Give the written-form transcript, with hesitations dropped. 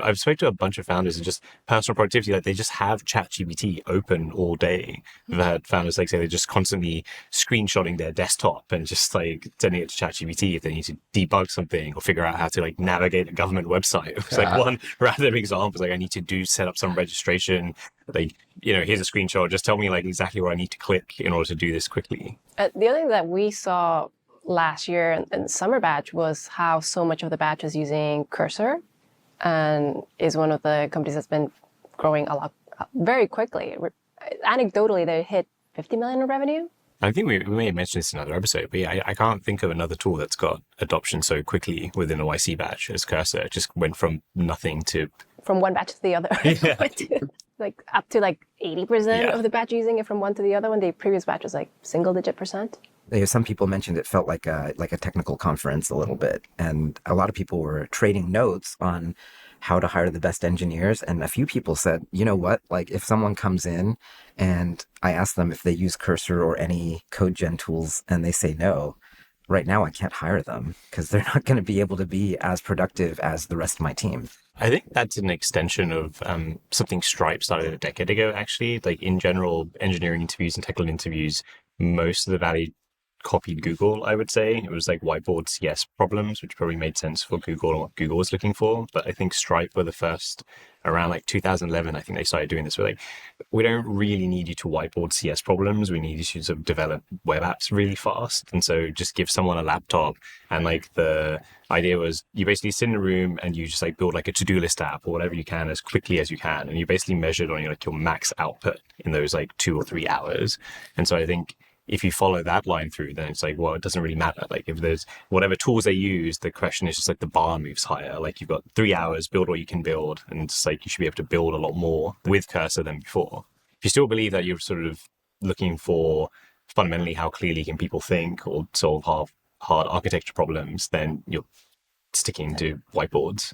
I've spoken to a bunch of founders and just personal productivity, like they just have ChatGPT open all day. I've had founders like say they're just constantly screenshotting their desktop and just like sending it to ChatGPT if they need to debug something or figure out how to like navigate a government website. It's like Yeah. one random example. Like I need to set up some registration. Like, here's a screenshot. Just tell me like exactly where I need to click in order to do this quickly. The other thing that we saw last year in summer batch was how so much of the batch was using Cursor, and is one of the companies that's been growing a lot very quickly. Anecdotally, they hit 50 million in revenue. I think we may have mentioned this in another episode, but yeah, I can't think of another tool that's got adoption so quickly within a YC batch as Cursor. It just went from nothing to from one batch to the other. Yeah. Like up to like 80% Yeah. of the batch using it from one to the other one. The previous batch was like single digit percent. Some people mentioned it felt like a technical conference a little bit, and a lot of people were trading notes on how to hire the best engineers. And a few people said, you know what, like if someone comes in and I ask them if they use Cursor or any code gen tools and they say no, right now I can't hire them because they're not going to be able to be as productive as the rest of my team. I think that's an extension of something Stripe started a decade ago, actually. Like in general, engineering interviews and technical interviews, most of the value copied Google, I would say. It was like whiteboard CS problems, which probably made sense for Google and what Google was looking for. But I think Stripe were the first around like 2011. I think they started doing this. We're like, we don't really need you to whiteboard CS problems. We need you to sort of develop web apps really fast. And so just give someone a laptop. And like the idea was you basically sit in a room and you just like build like a to-do list app or whatever you can as quickly as you can. And you basically measured on your max output in those like 2 or 3 hours. And so I think if you follow that line through, then it's like, well, it doesn't really matter. Like if there's whatever tools they use, the question is just like the bar moves higher. Like you've got 3 hours, build what you can build. And it's like you should be able to build a lot more with Cursor than before. If you still believe that you're sort of looking for fundamentally how clearly can people think or solve hard architecture problems, then you're sticking to whiteboards.